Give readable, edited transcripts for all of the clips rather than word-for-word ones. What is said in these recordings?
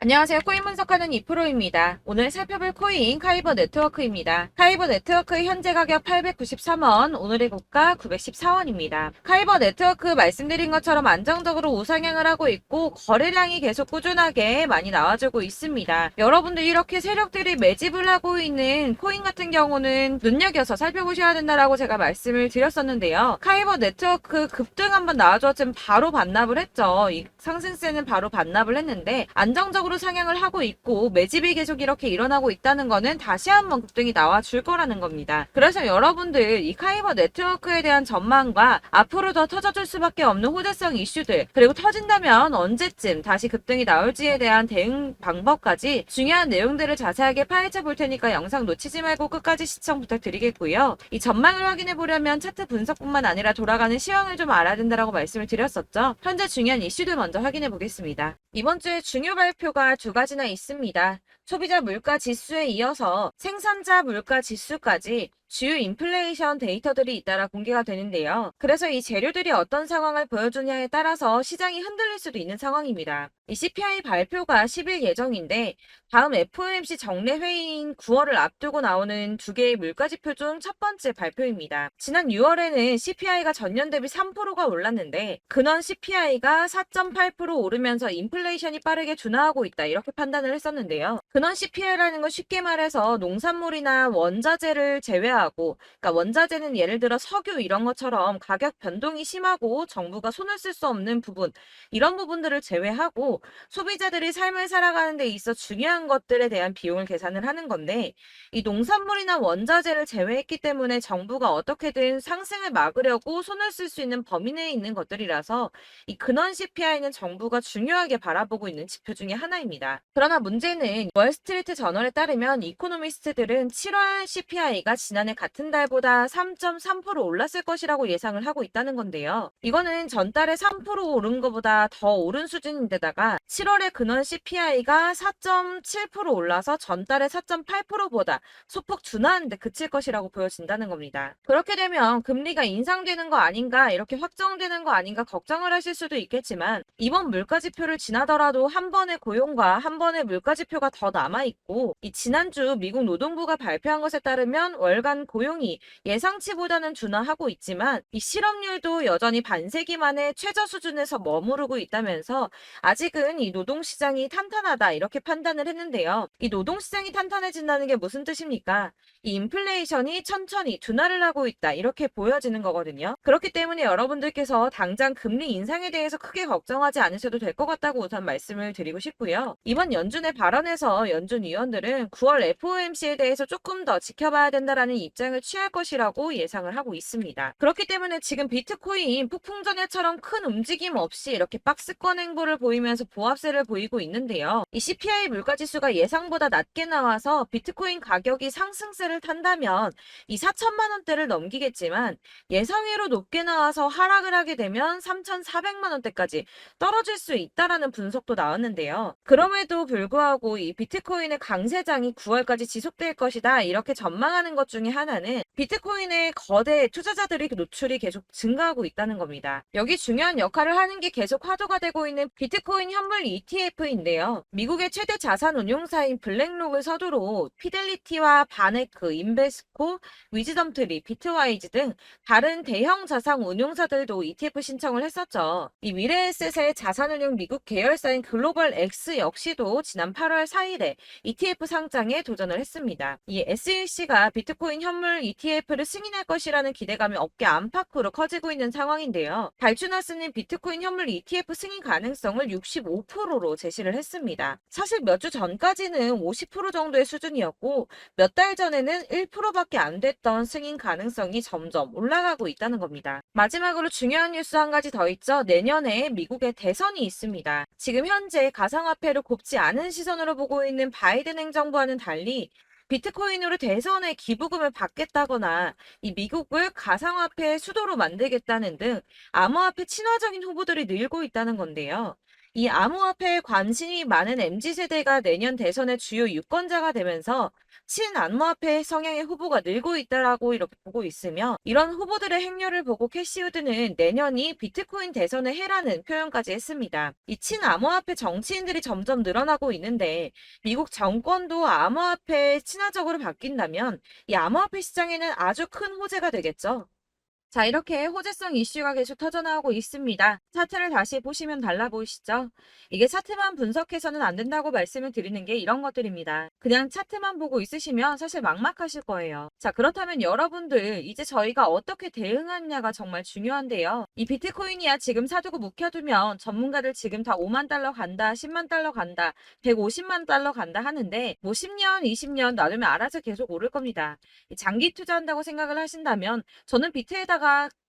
안녕하세요. 코인 분석하는 이프로입니다. 오늘 살펴볼 코인 카이버 네트워크입니다. 카이버 네트워크의 현재 가격 893원, 오늘의 고가 914원입니다. 카이버 네트워크 말씀드린 것처럼 안정적으로 우상향을 하고 있고 거래량이 계속 꾸준하게 많이 나와주고 있습니다. 여러분들 이렇게 세력들이 매집을 하고 있는 코인 같은 경우는 눈여겨서 살펴보셔야 된다라고 제가 말씀을 드렸었는데요. 카이버 네트워크 급등 한번 나와주었지만 바로 반납을 했죠. 이 상승세는 바로 반납을 했는데 안정적으로 상향을 하고 있고 매집이 계속 이렇게 일어나고 있다는 거는 다시 한번 급등이 나와줄 거라는 겁니다. 그래서 여러분들 이 카이버 네트워크에 대한 전망과 앞으로 더 터져줄 수밖에 없는 호재성 이슈들, 그리고 터진다면 언제쯤 다시 급등이 나올지에 대한 대응 방법까지 중요한 내용들을 자세하게 파헤쳐 볼 테니까 영상 놓치지 말고 끝까지 시청 부탁드리겠고요. 이 전망을 확인해 보려면 차트 분석뿐만 아니라 돌아가는 시황을 좀 알아야 된다라고 말씀을 드렸었죠. 현재 중요한 이슈들 먼저 확인해 보겠습니다. 이번 주에 중요 발표가 두 가지나 있습니다. 소비자 물가 지수에 이어서 생산자 물가 지수까지 주요 인플레이션 데이터들이 잇따라 공개가 되는데요. 그래서 이 재료들이 어떤 상황을 보여주냐에 따라서 시장이 흔들릴 수도 있는 상황입니다. 이 CPI 발표가 10일 예정인데 다음 FOMC 정례 회의인 9월을 앞두고 나오는 두 개의 물가지표 중 첫 번째 발표입니다. 지난 6월에는 CPI가 전년 대비 3%가 올랐는데 근원 CPI가 4.8% 오르면서 인플레이션이 빠르게 둔화하고 있다 이렇게 판단을 했었는데요. 근원 CPI라는 건 쉽게 말해서 농산물이나 원자재를 제외하고, 그러니까 원자재는 예를 들어 석유 이런 것처럼 가격 변동이 심하고 정부가 손을 쓸 수 없는 부분, 이런 부분들을 제외하고 소비자들이 삶을 살아가는 데 있어 중요한 것들에 대한 비용을 계산을 하는 건데, 이 농산물이나 원자재를 제외했기 때문에 정부가 어떻게든 상승을 막으려고 손을 쓸 수 있는 범위 내에 있는 것들이라서 이 근원 CPI는 정부가 중요하게 바라보고 있는 지표 중에 하나입니다. 그러나 문제는 월스트리트 저널에 따르면 이코노미스트들은 7월 CPI가 지난해 같은 달보다 3.3% 올랐을 것이라고 예상을 하고 있다는 건데요. 이거는 전달에 3% 오른 것보다 더 오른 수준인데다가 7월의 근원 CPI가 4.7% 올라서 전달의 4.8%보다 소폭 둔화하는 데 그칠 것이라고 보여진다는 겁니다. 그렇게 되면 금리가 인상되는 거 아닌가, 이렇게 확정되는 거 아닌가 걱정을 하실 수도 있겠지만 이번 물가지표를 지나더라도 한 번의 고용과 한 번의 물가지표가 더 남아있고, 이 지난주 미국 노동부가 발표한 것에 따르면 월간 고용이 예상치보다는 둔화하고 있지만 이 실업률도 여전히 반세기 만에 최저 수준에서 머무르고 있다면서 아직은 이 노동시장이 탄탄하다 이렇게 판단을 했는데요. 이 노동시장이 탄탄해진다는 게 무슨 뜻입니까? 이 인플레이션이 천천히 둔화를 하고 있다 이렇게 보여지는 거거든요. 그렇기 때문에 여러분들께서 당장 금리 인상에 대해서 크게 걱정하지 않으셔도 될 것 같다고 우선 말씀을 드리고 싶고요. 이번 연준의 발언에서 연준 위원들은 9월 FOMC에 대해서 조금 더 지켜봐야 된다라는 입장을 취할 것이라고 예상을 하고 있습니다. 그렇기 때문에 지금 비트코인 폭풍 전야처럼 큰 움직임 없이 이렇게 박스권 행보를 보이면서 보합세를 보이고 있는데요. 이 CPI 물가지수가 예상보다 낮게 나와서 비트코인 가격이 상승세를 탄다면 이 4천만 원대를 넘기겠지만 예상외로 높게 나와서 하락을 하게 되면 3,400만 원대까지 떨어질 수 있다라는 분석도 나왔는데요. 그럼에도 불구하고 이 비트코인의 강세장이 9월까지 지속될 것이다 이렇게 전망하는 것 중에 하나는 비트코인의 거대 투자자들이 노출이 계속 증가하고 있다는 겁니다. 여기 중요한 역할을 하는 게 계속 화두가 되고 있는 비트코인 현물 ETF인데요. 미국의 최대 자산 운용사인 블랙록을 서두로 피델리티와 바네크, 인베스코, 위즈덤트리, 비트와이즈 등 다른 대형 자산 운용사들도 ETF 신청을 했었죠. 이 미래에셋의 자산운용 미국 계열사인 글로벌 X 역시도 지난 8월 4일에 ETF 상장에 도전을 했습니다. 이 SEC가 비트코인 현물 ETF를 승인할 것이라는 기대감이 업계 안팎으로 커지고 있는 상황인데요. 발주나스는 비트코인 현물 ETF 승인 가능성을 65%로 제시를 했습니다. 사실 몇 주 전까지는 50% 정도의 수준이었고 몇 달 전에는 1%밖에 안 됐던 승인 가능성이 점점 올라가고 있다는 겁니다. 마지막으로 중요한 뉴스 한 가지 더 있죠. 내년에 미국의 대선이 있습니다. 지금 현재 가상화폐를 곱지 않은 시선으로 보고 있는 바이든 행정부와는 달리 비트코인으로 대선에 기부금을 받겠다거나 이 미국을 가상화폐의 수도로 만들겠다는 등 암호화폐 친화적인 후보들이 늘고 있다는 건데요. 이 암호화폐에 관심이 많은 MZ세대가 내년 대선의 주요 유권자가 되면서 친암호화폐 성향의 후보가 늘고 있다라고 이렇게 보고 있으며, 이런 후보들의 행렬을 보고 캐시우드는 내년이 비트코인 대선의 해라는 표현까지 했습니다. 이 친암호화폐 정치인들이 점점 늘어나고 있는데, 미국 정권도 암호화폐에 친화적으로 바뀐다면 이 암호화폐 시장에는 아주 큰 호재가 되겠죠. 자, 이렇게 호재성 이슈가 계속 터져나오고 있습니다. 차트를 다시 보시면 달라 보이시죠? 이게 차트만 분석해서는 안 된다고 말씀을 드리는 게 이런 것들입니다. 그냥 차트만 보고 있으시면 사실 막막하실 거예요. 자, 그렇다면 여러분들 이제 저희가 어떻게 대응하느냐가 정말 중요한데요. 이 비트코인이야 지금 사두고 묵혀두면 전문가들 지금 다 5만 달러 간다, 10만 달러 간다, 150만 달러 간다 하는데 뭐 10년, 20년 놔두면 알아서 계속 오를 겁니다. 장기 투자한다고 생각을 하신다면 저는 비트에다가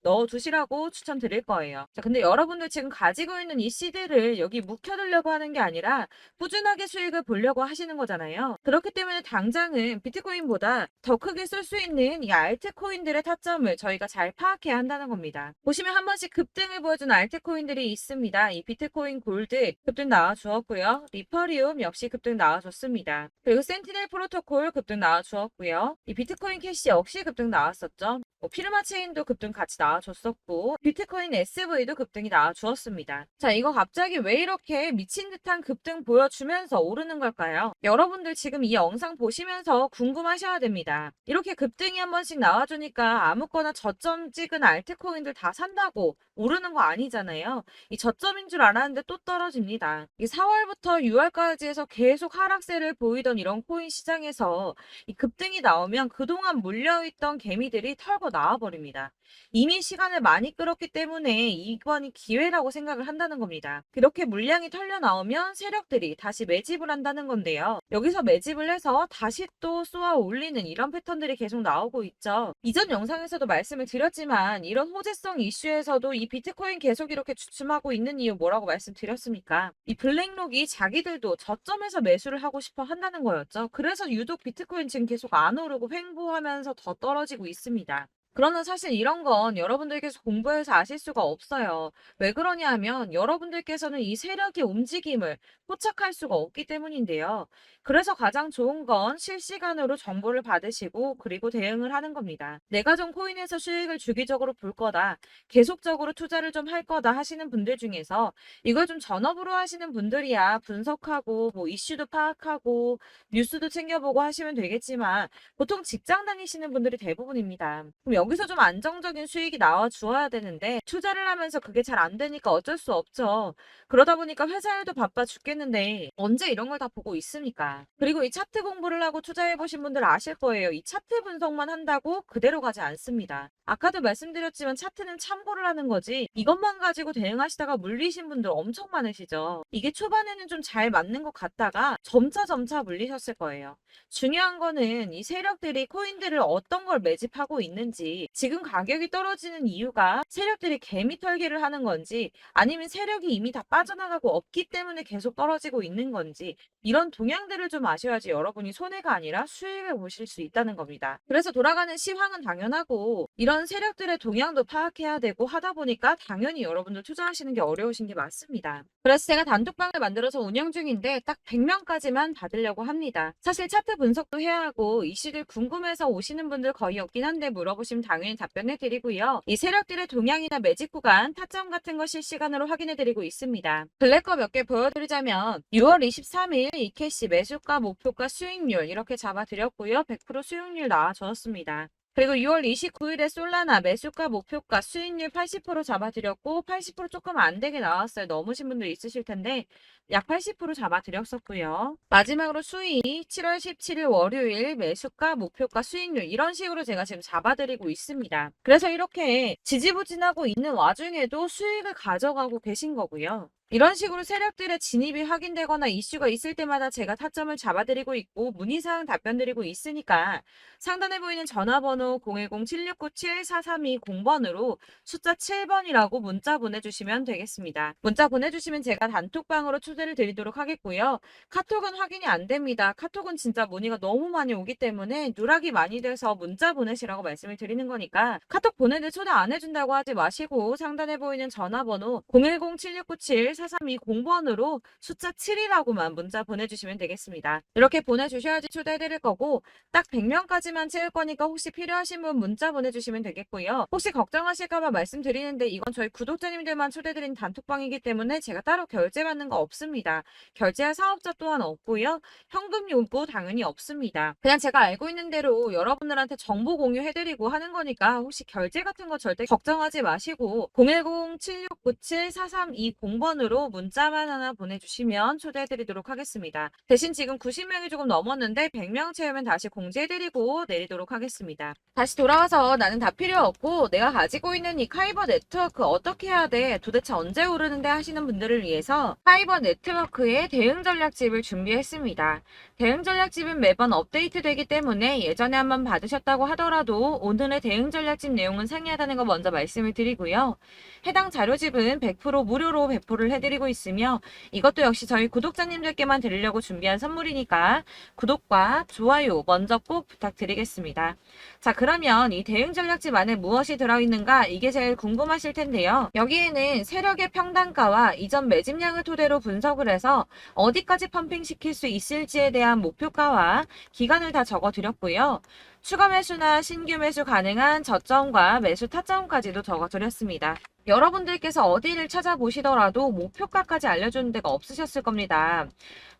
넣어두시라고 추천드릴 거예요. 자, 근데 여러분들 지금 가지고 있는 이 CD를 여기 묵혀두려고 하는 게 아니라 꾸준하게 수익을 보려고 하시는 거잖아요. 그렇기 때문에 당장은 비트코인보다 더 크게 쓸 수 있는 이 알트코인들의 타점을 저희가 잘 파악해야 한다는 겁니다. 보시면 한 번씩 급등을 보여준 알트코인들이 있습니다. 이 비트코인 골드 급등 나와주었고요. 리퍼리움 역시 급등 나와줬습니다. 그리고 센티넬 프로토콜 급등 나와주었고요. 이 비트코인 캐시 역시 급등 나왔었죠. 피르마 체인도 급등 같이 나와줬었고, 비트코인 SV도 급등이 나와주었습니다. 자, 이거 갑자기 왜 이렇게 미친 듯한 급등 보여주면서 오르는 걸까요? 여러분들 지금 이 영상 보시면서 궁금하셔야 됩니다. 이렇게 급등이 한 번씩 나와주니까 아무거나 저점 찍은 알트코인들 다 산다고 오르는 거 아니잖아요. 이 저점인 줄 알았는데 또 떨어집니다. 이 4월부터 6월까지 해서 계속 하락세를 보이던 이런 코인 시장에서 이 급등이 나오면 그동안 물려있던 개미들이 털고 나와버립니다. 이미 시간을 많이 끌었기 때문에 이번이 기회라고 생각을 한다는 겁니다. 그렇게 물량이 털려 나오면 세력들이 다시 매집을 한다는 건데요. 여기서 매집을 해서 다시 또 쏘아 올리는 이런 패턴들이 계속 나오고 있죠. 이전 영상에서도 말씀을 드렸지만 이런 호재성 이슈에서도 이 비트코인 계속 이렇게 주춤하고 있는 이유 뭐라고 말씀드렸습니까? 이 블랙록이 자기들도 저점에서 매수를 하고 싶어 한다는 거였죠. 그래서 유독 비트코인 지금 계속 안 오르고 횡보하면서 더 떨어지고 있습니다. 그러나 사실 이런 건 여러분들께서 공부해서 아실 수가 없어요. 왜 그러냐 하면 여러분들께서는 이 세력의 움직임을 포착할 수가 없기 때문인데요. 그래서 가장 좋은 건 실시간으로 정보를 받으시고 그리고 대응을 하는 겁니다. 내가 좀 코인에서 수익을 주기적으로 볼 거다, 계속적으로 투자를 좀 할 거다 하시는 분들 중에서 이걸 좀 전업으로 하시는 분들이야 분석하고 뭐 이슈도 파악하고 뉴스도 챙겨보고 하시면 되겠지만 보통 직장 다니시는 분들이 대부분입니다. 그럼 여기서 좀 안정적인 수익이 나와 주어야 되는데 투자를 하면서 그게 잘 안 되니까 어쩔 수 없죠. 그러다 보니까 회사 일도 바빠 죽겠는데 언제 이런 걸 다 보고 있습니까? 그리고 이 차트 공부를 하고 투자해 보신 분들 아실 거예요. 이 차트 분석만 한다고 그대로 가지 않습니다. 아까도 말씀드렸지만 차트는 참고를 하는 거지 이것만 가지고 대응하시다가 물리신 분들 엄청 많으시죠. 이게 초반에는 좀 잘 맞는 것 같다가 점차 물리셨을 거예요. 중요한 거는 이 세력들이 코인들을 어떤 걸 매집하고 있는지, 지금 가격이 떨어지는 이유가 세력들이 개미 털기를 하는 건지 아니면 세력이 이미 다 빠져나가고 없기 때문에 계속 떨어지고 있는 건지, 이런 동향들을 좀 아셔야지 여러분이 손해가 아니라 수익을 보실 수 있다는 겁니다. 그래서 돌아가는 시황은 당연하고 이런 세력들의 동향도 파악해야 되고 하다 보니까 당연히 여러분들 투자하시는 게 어려우신 게 맞습니다. 그래서 제가 단톡방을 만들어서 운영 중인데 딱 100명까지만 받으려고 합니다. 사실 차트 분석도 해야 하고 이슈들 궁금해서 오시는 분들 거의 없긴 한데 물어보시면 당연히 답변해 드리고요. 이 세력들의 동향이나 매직 구간, 타점 같은 거 실시간으로 확인해 드리고 있습니다. 블랙거 몇 개 보여드리자면 6월 23일 이캐시 매수가, 목표가, 수익률 이렇게 잡아드렸고요. 100% 수익률 나와줬습니다. 그리고 6월 29일에 솔라나 매수가, 목표가, 수익률 80% 잡아드렸고 80% 조금 안 되게 나왔어요. 넘으신 분들 있으실 텐데 약 80% 잡아드렸었고요. 마지막으로 수익 7월 17일 월요일 매수가, 목표가, 수익률 이런 식으로 제가 지금 잡아드리고 있습니다. 그래서 이렇게 지지부진하고 있는 와중에도 수익을 가져가고 계신 거고요. 이런 식으로 세력들의 진입이 확인되거나 이슈가 있을 때마다 제가 타점을 잡아드리고 있고 문의사항 답변드리고 있으니까 상단에 보이는 전화번호 010-7697-4320번으로 숫자 7번이라고 문자 보내주시면 되겠습니다. 문자 보내주시면 제가 단톡방으로 초대를 드리도록 하겠고요. 카톡은 확인이 안 됩니다. 카톡은 진짜 문의가 너무 많이 오기 때문에 누락이 많이 돼서 문자 보내시라고 말씀을 드리는 거니까 카톡 보내는데 초대 안 해준다고 하지 마시고 상단에 보이는 전화번호 010-7697 432공번으로 숫자 7이라고만 문자 보내주시면 되겠습니다. 이렇게 보내주셔야지 초대해드릴 거고 딱 100명까지만 채울 거니까 혹시 필요하신 분 문자 보내주시면 되겠고요. 혹시 걱정하실까봐 말씀드리는데 이건 저희 구독자님들만 초대드린 단톡방이기 때문에 제가 따로 결제받는 거 없습니다. 결제할 사업자 또한 없고요. 현금 요구 당연히 없습니다. 그냥 제가 알고 있는 대로 여러분들한테 정보 공유해드리고 하는 거니까 혹시 결제 같은 거 절대 걱정하지 마시고 010-7697-4320번으로 문자만 하나 보내주시면 초대해드리도록 하겠습니다. 대신 지금 90명이 조금 넘었는데 100명 채우면 다시 공지해드리고 내리도록 하겠습니다. 다시 돌아와서 나는 다 필요 없고 내가 가지고 있는 이 카이버 네트워크 어떻게 해야 돼? 도대체 언제 오르는데 하시는 분들을 위해서 카이버 네트워크의 대응 전략집을 준비했습니다. 대응 전략집은 매번 업데이트 되기 때문에 예전에 한번 받으셨다고 하더라도 오늘의 대응 전략집 내용은 상이하다는 거 먼저 말씀을 드리고요. 해당 자료집은 100% 무료로 배포를 해드리고 있으며 이것도 역시 저희 구독자님들께만 드리려고 준비한 선물이니까 구독과 좋아요 먼저 꼭 부탁드리겠습니다. 자, 그러면 이 대응 전략집 안에 무엇이 들어있는가 이게 제일 궁금하실 텐데요. 여기에는 세력의 평단가와 이전 매집량을 토대로 분석을 해서 어디까지 펌핑시킬 수 있을지에 대한 목표가와 기간을 다 적어드렸고요. 추가 매수나 신규 매수 가능한 저점과 매수 타점까지도 적어드렸습니다. 여러분들께서 어디를 찾아보시더라도 목표가까지 알려주는 데가 없으셨을 겁니다.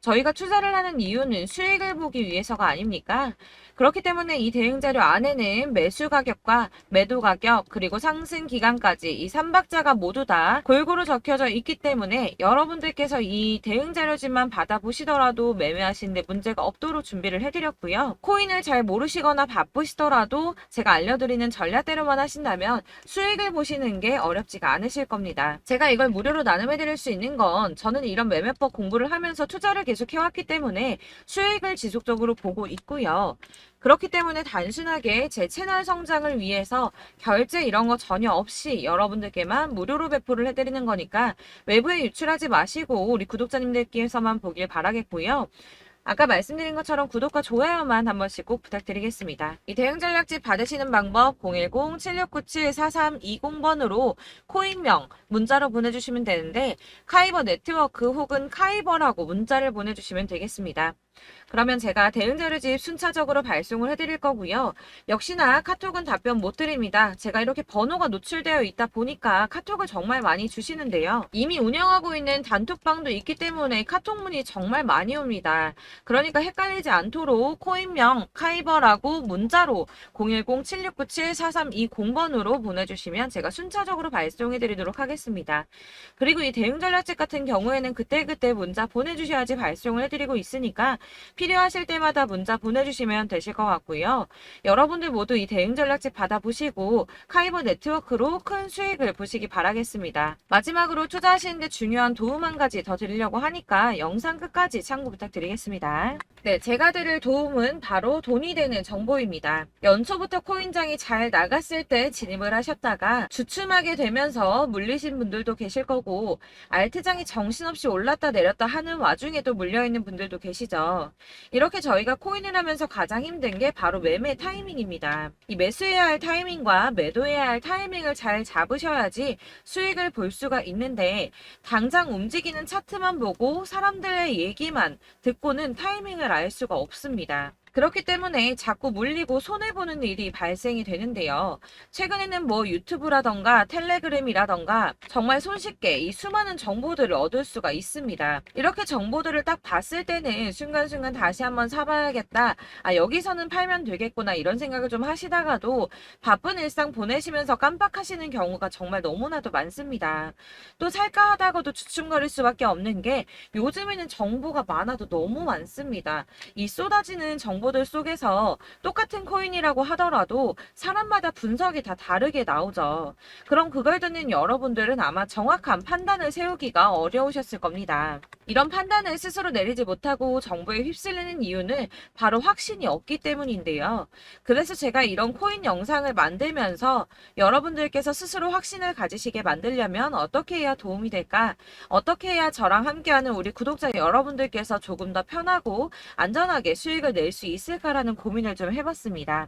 저희가 투자를 하는 이유는 수익을 보기 위해서가 아닙니까? 그렇기 때문에 이 대응 자료 안에는 매수 가격과 매도 가격 그리고 상승 기간까지 이 3박자가 모두 다 골고루 적혀져 있기 때문에 여러분들께서 이 대응 자료집만 받아보시더라도 매매하시는데 문제가 없도록 준비를 해드렸고요. 코인을 잘 모르시거나 바쁘시더라도 제가 알려드리는 전략대로만 하신다면 수익을 보시는 게 어렵지가 않으실 겁니다. 제가 이걸 무료로 나눔해드릴 수 있는 건 저는 이런 매매법 공부를 하면서 투자를 계속 해왔기 때문에 수익을 지속적으로 보고 있고요. 그렇기 때문에 단순하게 제 채널 성장을 위해서 결제 이런 거 전혀 없이 여러분들께만 무료로 배포를 해드리는 거니까 외부에 유출하지 마시고 우리 구독자님들께서만 보길 바라겠고요. 아까 말씀드린 것처럼 구독과 좋아요만 한 번씩 꼭 부탁드리겠습니다. 이 대응 전략집 받으시는 방법 010-7697-4320번으로 코인명 문자로 보내주시면 되는데 카이버 네트워크 혹은 카이버라고 문자를 보내주시면 되겠습니다. 그러면 제가 대응 자료집 순차적으로 발송을 해드릴 거고요. 역시나 카톡은 답변 못 드립니다. 제가 이렇게 번호가 노출되어 있다 보니까 카톡을 정말 많이 주시는데요. 이미 운영하고 있는 단톡방도 있기 때문에 카톡 문의 정말 많이 옵니다. 그러니까 헷갈리지 않도록 코인명 카이버라고 문자로 010-7697-4320번으로 보내주시면 제가 순차적으로 발송해드리도록 하겠습니다. 그리고 이 대응 전략집 같은 경우에는 그때그때 문자 보내주셔야지 발송을 해드리고 있으니까 필요하실 때마다 문자 보내주시면 되실 것 같고요. 여러분들 모두 이 대응 전략집 받아보시고 카이버 네트워크로 큰 수익을 보시기 바라겠습니다. 마지막으로 투자하시는데 중요한 도움 한 가지 더 드리려고 하니까 영상 끝까지 참고 부탁드리겠습니다. 네, 제가 드릴 도움은 바로 돈이 되는 정보입니다. 연초부터 코인장이 잘 나갔을 때 진입을 하셨다가 주춤하게 되면서 물리신 분들도 계실 거고 알트장이 정신없이 올랐다 내렸다 하는 와중에도 물려있는 분들도 계시죠. 이렇게 저희가 코인을 하면서 가장 힘든 게 바로 매매 타이밍입니다. 이 매수해야 할 타이밍과 매도해야 할 타이밍을 잘 잡으셔야지 수익을 볼 수가 있는데 당장 움직이는 차트만 보고 사람들의 얘기만 듣고는 타이밍을 알 수가 없습니다. 그렇기 때문에 자꾸 물리고 손해보는 일이 발생이 되는데요. 최근에는 뭐 유튜브라던가 텔레그램이라던가 정말 손쉽게 이 수많은 정보들을 얻을 수가 있습니다. 이렇게 정보들을 딱 봤을 때는 순간순간 다시 한번 사봐야겠다. 아, 여기서는 팔면 되겠구나 이런 생각을 좀 하시다가도 바쁜 일상 보내시면서 깜빡하시는 경우가 정말 너무나도 많습니다. 또 살까 하다가도 주춤거릴 수밖에 없는 게 요즘에는 정보가 많아도 너무 많습니다. 이 쏟아지는 정보들 속에서 똑같은 코인이라고 하더라도 사람마다 분석이 다 다르게 나오죠. 그럼 그걸 듣는 여러분들은 아마 정확한 판단을 세우기가 어려우셨을 겁니다. 이런 판단을 스스로 내리지 못하고 정보에 휩쓸리는 이유는 바로 확신이 없기 때문인데요. 그래서 제가 이런 코인 영상을 만들면서 여러분들께서 스스로 확신을 가지시게 만들려면 어떻게 해야 도움이 될까? 어떻게 해야 저랑 함께하는 우리 구독자 여러분들께서 조금 더 편하고 안전하게 수익을 낼 수 있을까라는 고민을 좀 해봤습니다.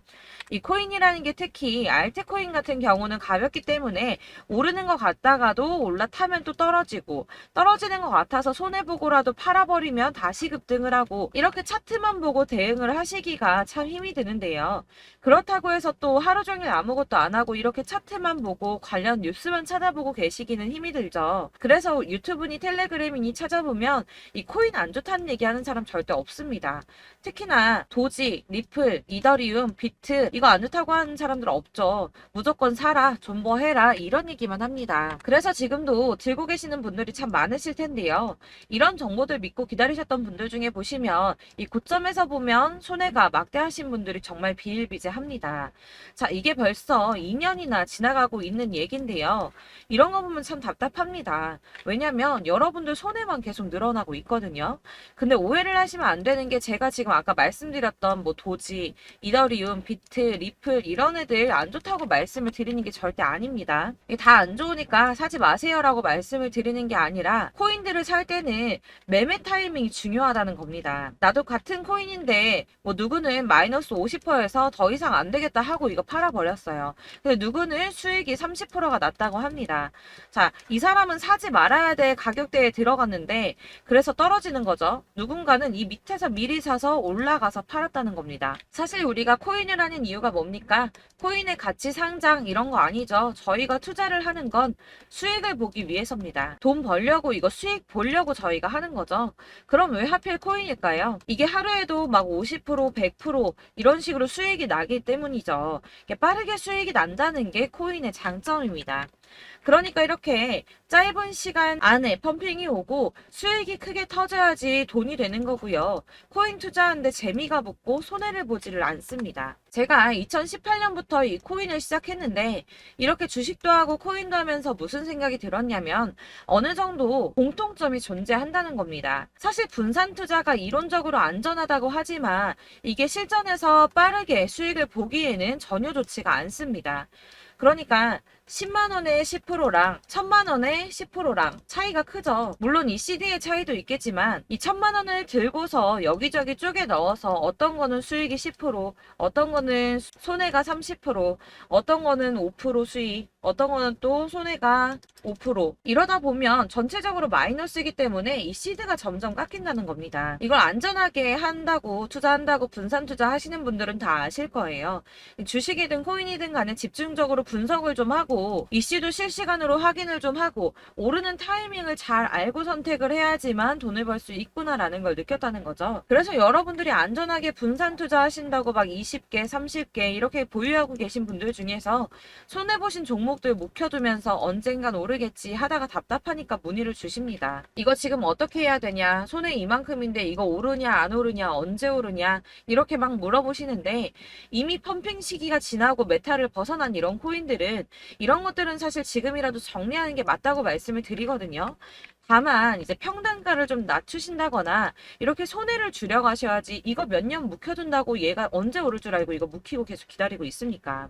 이 코인이라는 게 특히 알트코인 같은 경우는 가볍기 때문에 오르는 것 같다가도 올라타면 또 떨어지고, 떨어지는 것 같아서 손해보고라도 팔아버리면 다시 급등을 하고, 이렇게 차트만 보고 대응을 하시기가 참 힘이 드는데요. 그렇다고 해서 또 하루 종일 아무것도 안 하고 이렇게 차트만 보고 관련 뉴스만 찾아보고 계시기는 힘이 들죠. 그래서 유튜브니 텔레그램이니 찾아보면 이 코인 안 좋다는 얘기하는 사람 절대 없습니다. 특히나 도지, 리플, 이더리움, 비트 이거 안 좋다고 하는 사람들 없죠. 무조건 사라, 존버해라 이런 얘기만 합니다. 그래서 지금도 들고 계시는 분들이 참 많으실 텐데요. 이런 정보들 믿고 기다리셨던 분들 중에 보시면 이 고점에서 보면 손해가 막대하신 분들이 정말 비일비재합니다. 자, 이게 벌써 2년이나 지나가고 있는 얘긴데요. 이런 거 보면 참 답답합니다. 왜냐면 여러분들 손해만 계속 늘어나고 있거든요. 근데 오해를 하시면 안 되는 게 제가 지금 아까 말씀드렸던 뭐 도지, 이더리움, 비트, 리플 이런 애들 안 좋다고 말씀을 드리는 게 절대 아닙니다. 다 안 좋으니까 사지 마세요라고 말씀을 드리는 게 아니라 코인들을 살 때는 매매 타이밍이 중요하다는 겁니다. 나도 같은 코인인데 뭐 누구는 마이너스 50%에서 더 이상 안 되겠다 하고 이거 팔아버렸어요. 근데 누구는 수익이 30%가 났다고 합니다. 자, 이 사람은 사지 말아야 될 가격대에 들어갔는데 그래서 떨어지는 거죠. 누군가는 이 밑에서 미리 사서 올라가서 팔았다는 겁니다. 사실 우리가 코인을 하는 이유가 뭡니까? 코인의 가치 상장 이런 거 아니죠. 저희가 투자를 하는 건 수익을 보기 위해서입니다. 돈 벌려고 이거 수익 보려고 저희가 하는 거죠. 그럼 왜 하필 코인일까요? 이게 하루에도 막 50%, 100% 이런 식으로 수익이 나기 때문이죠. 빠르게 수익이 난다는 게 코인의 장점입니다. 그러니까 이렇게 짧은 시간 안에 펌핑이 오고 수익이 크게 터져야지 돈이 되는 거고요. 코인 투자하는데 재미가 붙고 손해를 보지를 않습니다. 제가 2018년부터 이 코인을 시작했는데 이렇게 주식도 하고 코인도 하면서 무슨 생각이 들었냐면 어느 정도 공통점이 존재한다는 겁니다. 사실 분산 투자가 이론적으로 안전하다고 하지만 이게 실전에서 빠르게 수익을 보기에는 전혀 좋지가 않습니다. 그러니까 10만원에 10%랑 1000만원에 10%랑 차이가 크죠. 물론 이 CD의 차이도 있겠지만 이 1000만원을 들고서 여기저기 쪼개 넣어서 어떤 거는 수익이 10%, 어떤 거는 손해가 30%, 어떤 거는 5% 수익, 어떤 거는 또 손해가 5%. 이러다 보면 전체적으로 마이너스이기 때문에 이 시드가 점점 깎인다는 겁니다. 이걸 안전하게 한다고 투자한다고 분산 투자 하시는 분들은 다 아실 거예요. 주식이든 코인이든 간에 집중적으로 분석을 좀 하고 이슈도 실시간으로 확인을 좀 하고 오르는 타이밍을 잘 알고 선택을 해야지만 돈을 벌 수 있구나라는 걸 느꼈다는 거죠. 그래서 여러분들이 안전하게 분산 투자하신다고 막 20개, 30개 이렇게 보유하고 계신 분들 중에서 손해보신 종목들 묵혀두면서 언젠간 오르겠지 하다가 답답하니까 문의를 주십니다. 이거 지금 어떻게 해야 되냐? 손해 이만큼인데 이거 오르냐 안 오르냐 언제 오르냐 이렇게 막 물어보시는데 이미 펌핑 시기가 지나고 메타를 벗어난 이런 코인들은 이런 것들은 사실 지금이라도 정리하는 게 맞다고 말씀을 드리거든요. 다만 이제 평단가를 좀 낮추신다거나 이렇게 손해를 줄여가셔야지 이거 몇 년 묵혀둔다고 얘가 언제 오를 줄 알고 이거 묵히고 계속 기다리고 있습니까?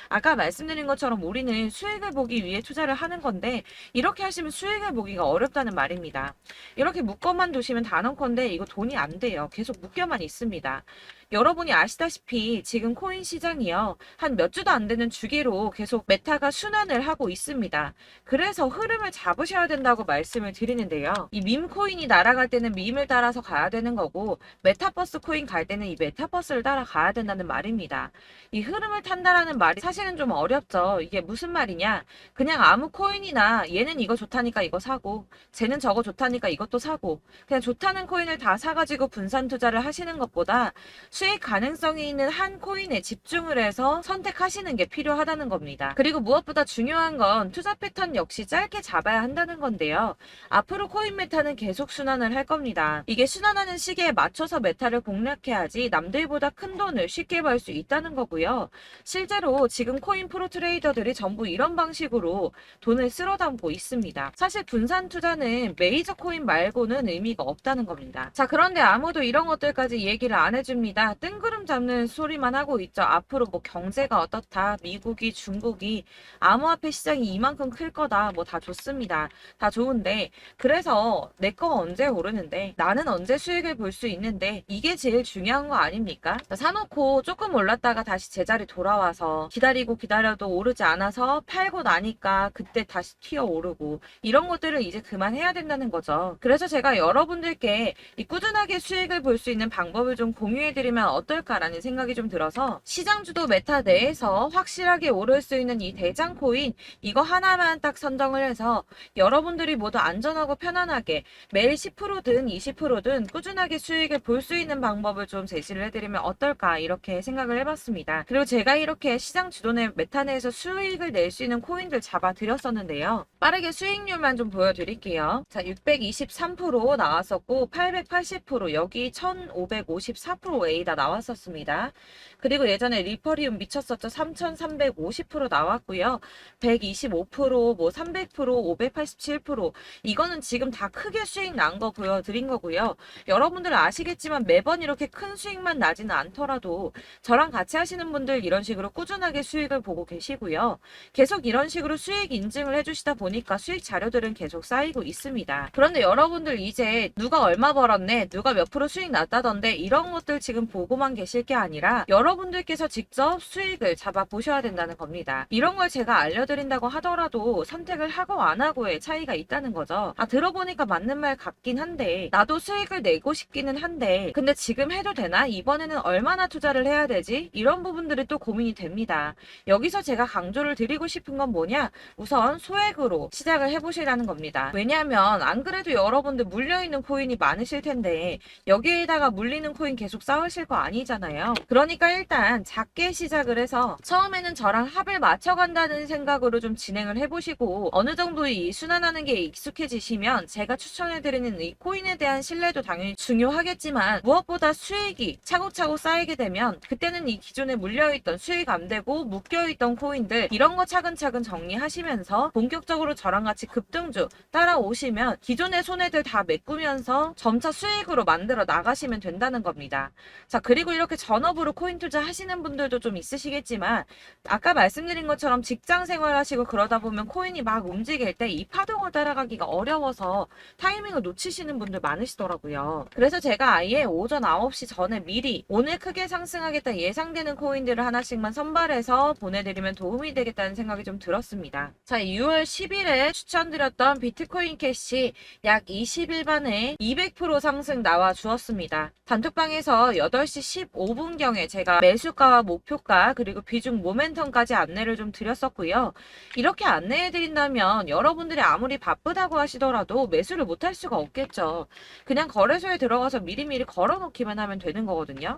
아까 말씀드린 것처럼 우리는 수익을 보기 위해 투자를 하는 건데 이렇게 하시면 수익을 보기가 어렵다는 말입니다. 이렇게 묶어만 두시면 단언컨대 이거 돈이 안 돼요. 계속 묶여만 있습니다. 여러분이 아시다시피 지금 코인 시장이요. 한 몇 주도 안 되는 주기로 계속 메타가 순환을 하고 있습니다. 그래서 흐름을 잡으셔야 된다고 말씀을 드리는데요. 이 밈 코인이 날아갈 때는 밈을 따라서 가야 되는 거고 메타버스 코인 갈 때는 이 메타버스를 따라가야 된다는 말입니다. 이 흐름을 탄다라는 말이 사실은 좀 어렵죠. 이게 무슨 말이냐. 그냥 아무 코인이나 얘는 이거 좋다니까 이거 사고 쟤는 저거 좋다니까 이것도 사고 그냥 좋다는 코인을 다 사가지고 분산 투자를 하시는 것보다 수익 가능성이 있는 한 코인에 집중을 해서 선택하시는 게 필요하다는 겁니다. 그리고 무엇보다 중요한 건 투자 패턴 역시 짧게 잡아야 한다는 건데요. 앞으로 코인 메타는 계속 순환을 할 겁니다. 이게 순환하는 시기에 맞춰서 메타를 공략해야지 남들보다 큰 돈을 쉽게 벌 수 있다는 거고요. 실제로 지금 코인 프로 트레이더들이 전부 이런 방식으로 돈을 쓸어 담고 있습니다. 사실 분산 투자는 메이저 코인 말고는 의미가 없다는 겁니다. 자, 그런데 아무도 이런 것들까지 얘기를 안 해줍니다. 다 뜬구름 잡는 소리만 하고 있죠. 앞으로 뭐 경제가 어떻다, 미국이, 중국이 암호화폐 시장이 이만큼 클 거다, 뭐 다 좋습니다. 다 좋은데 그래서 내 거 언제 오르는데 나는 언제 수익을 볼 수 있는데 이게 제일 중요한 거 아닙니까? 사놓고 조금 올랐다가 다시 제자리 돌아와서 기다리고 기다려도 오르지 않아서 팔고 나니까 그때 다시 튀어 오르고 이런 것들을 이제 그만해야 된다는 거죠. 그래서 제가 여러분들께 이 꾸준하게 수익을 볼 수 있는 방법을 좀 공유해드리면 어떨까라는 생각이 좀 들어서 시장주도 메타 내에서 확실하게 오를 수 있는 이 대장 코인 이거 하나만 딱 선정을 해서 여러분들이 모두 안전하고 편안하게 매일 10%든 20%든 꾸준하게 수익을 볼 수 있는 방법을 좀 제시를 해드리면 어떨까 이렇게 생각을 해봤습니다. 그리고 제가 이렇게 시장 주도내 메타 내에서 수익을 낼 수 있는 코인들 잡아드렸었는데요. 빠르게 수익률만 좀 보여드릴게요. 자, 623% 나왔었고 880% 여기 1554% A다 나왔었습니다. 그리고 예전에 리퍼리움 미쳤었죠. 3350% 나왔고요. 125%, 뭐 300%, 587% 이거는 지금 다 크게 수익 난 거 보여드린 거고요. 여러분들 아시겠지만 매번 이렇게 큰 수익만 나지는 않더라도 저랑 같이 하시는 분들 이런 식으로 꾸준하게 수익을 보고 계시고요. 계속 이런 식으로 수익 인증을 해주시다 보니까 수익 자료들은 계속 쌓이고 있습니다. 그런데 여러분들 이제 누가 얼마 벌었네, 누가 몇 프로 수익 났다던데 이런 것들 지금 보고만 계실 게 아니라 여러분들께서 직접 수익을 잡아 보셔야 된다는 겁니다. 이런 걸 제가 알려드린다고 하더라도 선택을 하고 안 하고의 차이가 있다는 거죠. 들어보니까 맞는 말 같긴 한데 나도 수익을 내고 싶기는 한데 근데 지금 해도 되나? 이번에는 얼마나 투자를 해야 되지? 이런 부분들이 또 고민이 됩니다. 여기서 제가 강조를 드리고 싶은 건 뭐냐? 우선 소액으로 시작을 해보시라는 겁니다. 왜냐하면 안 그래도 여러분들 물려있는 코인이 많으실 텐데 여기에다가 물리는 코인 계속 쌓으실 거 아니잖아요. 그러니까 일단 작게 시작을 해서 처음에는 저랑 합을 맞춰간다는 생각으로 좀 진행을 해보시고 어느 정도 이 순환하는 게 익숙해지시면 제가 추천해드리는 이 코인에 대한 신뢰도 당연히 중요하겠지만 무엇보다 수익이 차곡차곡 쌓이게 되면 그때는 이 기존에 물려있던 수익 안 되고 묶여있던 코인들 이런 거 차근차근 정리하시면서 본격적으로 저랑 같이 급등주 따라오시면 기존의 손해들 다 메꾸면서 점차 수익으로 만들어 나가시면 된다는 겁니다. 자, 그리고 이렇게 전업으로 코인 투자 하시는 분들도 좀 있으시겠지만 아까 말씀드린 것처럼 직장 생활하시고 그러다 보면 코인이 막 움직일 때 이 파동을 따라가기가 어려워서 타이밍을 놓치시는 분들 많으시더라고요. 그래서 제가 아예 오전 9시 전에 미리 오늘 크게 상승하겠다 예상되는 코인들을 하나씩만 선발해서 보내드리면 도움이 되겠다는 생각이 좀 들었습니다. 자, 6월 10일에 추천드렸던 비트코인 캐시 약 20일 만에 200% 상승 나와 주었습니다. 단톡방에서 8시 15분경에 제가 매수가와 목표가 그리고 비중 모멘텀까지 안내를 좀 드렸었고요. 이렇게 안내해드린다면 여러분들이 아무리 바쁘다고 하시더라도 매수를 못할 수가 없겠죠. 그냥 거래소에 들어가서 미리미리 걸어놓기만 하면 되는 거거든요.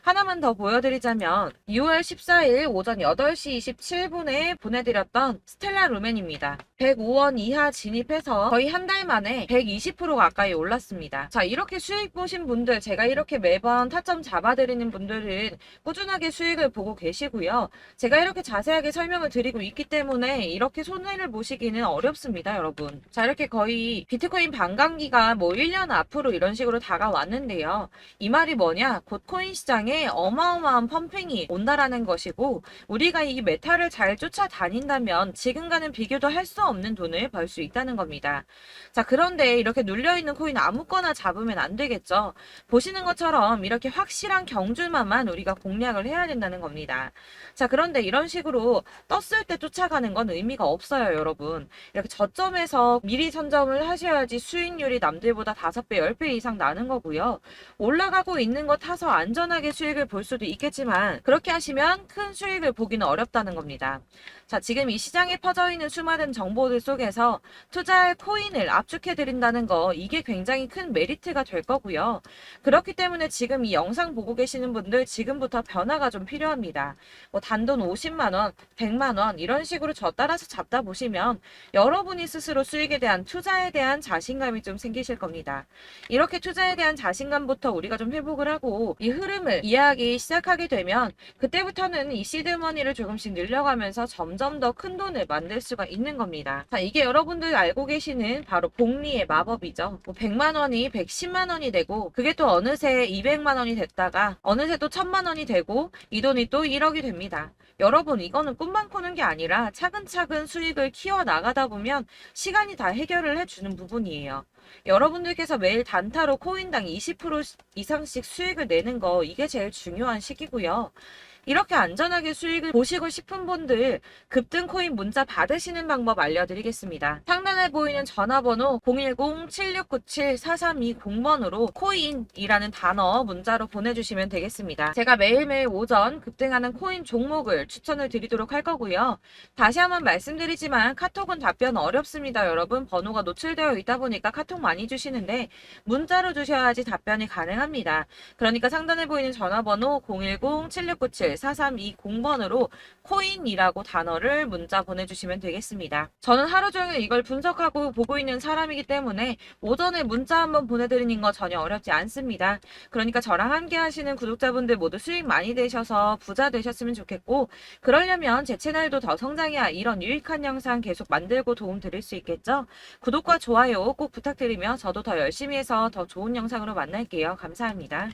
하나만 더 보여드리자면 6월 14일 오전 8시 27분에 보내드렸던 스텔라 루멘입니다. 105원 이하 진입해서 거의 한 달 만에 120% 가까이 올랐습니다. 자, 이렇게 수익 보신 분들 제가 이렇게 매번 타점 잡아드리는 분들은 꾸준하게 수익을 보고 계시고요. 제가 이렇게 자세하게 설명을 드리고 있기 때문에 이렇게 손해를 보시기는 어렵습니다, 여러분. 자, 이렇게 거의 비트코인 반감기가 뭐 1년 앞으로 이런 식으로 다가왔는데요. 이 말이 뭐냐? 곧 코인 시장에 어마어마한 펌핑이 온다라는 것이고 우리가 이 메타를 잘 쫓아다닌다면 지금과는 비교도 할 수 없는 돈을 벌 수 있다는 겁니다. 자, 그런데 이렇게 눌려있는 코인 아무거나 잡으면 안 되겠죠. 보시는 것처럼 이렇게 확실한 경주만만 우리가 공략을 해야 된다는 겁니다. 자, 그런데 이런 식으로 떴을 때 쫓아가는 건 의미가 없어요, 여러분. 이렇게 저점에서 미리 선점을 하셔야지 수익률이 남들보다 5배, 10배 이상 나는 거고요. 올라가고 있는 거 타서 안전하게 수익을 볼 수도 있겠지만 그렇게 하시면 큰 수익을 보기는 어렵다는 겁니다. 자, 지금 이 시장에 퍼져 있는 수많은 정보들 속에서 투자할 코인을 압축해드린다는 거 이게 굉장히 큰 메리트가 될 거고요. 그렇기 때문에 지금 이 영상 보고 계시는 분들 지금부터 변화가 좀 필요합니다. 뭐 단돈 50만원, 100만원 이런 식으로 저 따라서 잡다 보시면 여러분이 스스로 수익에 대한 투자에 대한 자신감이 좀 생기실 겁니다. 이렇게 투자에 대한 자신감부터 우리가 좀 회복을 하고 이 흐름을 이해하기 시작하게 되면 그때부터는 이 시드머니를 조금씩 늘려가면서 점점 더 큰 돈을 만들 수가 있는 겁니다. 되겠습니다. 자, 이게 여러분들 알고 계시는 바로 복리의 마법이죠. 뭐 100만 원이 110만 원이 되고 그게 또 어느새 200만 원이 됐다가 어느새 또 1000만 원이 되고 이 돈이 또 1억이 됩니다. 여러분, 이거는 꿈만 꾸는 게 아니라 차근차근 수익을 키워 나가다 보면 시간이 다 해결을 해주는 부분이에요. 여러분들께서 매일 단타로 코인당 20% 이상씩 수익을 내는 거, 이게 제일 중요한 시기고요. 이렇게 안전하게 수익을 보시고 싶은 분들 급등 코인 문자 받으시는 방법 알려드리겠습니다. 상단에 보이는 전화번호 010-7697-4320번으로 코인이라는 단어 문자로 보내주시면 되겠습니다. 제가 매일매일 오전 급등하는 코인 종목을 추천을 드리도록 할 거고요. 다시 한번 말씀드리지만 카톡은 답변 어렵습니다. 여러분, 번호가 노출되어 있다 보니까 카톡 많이 주시는데 문자로 주셔야지 답변이 가능합니다. 그러니까 상단에 보이는 전화번호 010-7697-4320번으로 코인이라고 단어를 문자 보내주시면 되겠습니다. 저는 하루 종일 이걸 분석하고 보고 있는 사람이기 때문에 오전에 문자 한번 보내드리는 거 전혀 어렵지 않습니다. 그러니까 저랑 함께 하시는 구독자분들 모두 수익 많이 되셔서 부자 되셨으면 좋겠고, 그러려면 제 채널도 더 성장해야 이런 유익한 영상 계속 만들고 도움 드릴 수 있겠죠? 구독과 좋아요 꼭 부탁드리며 저도 더 열심히 해서 더 좋은 영상으로 만날게요. 감사합니다.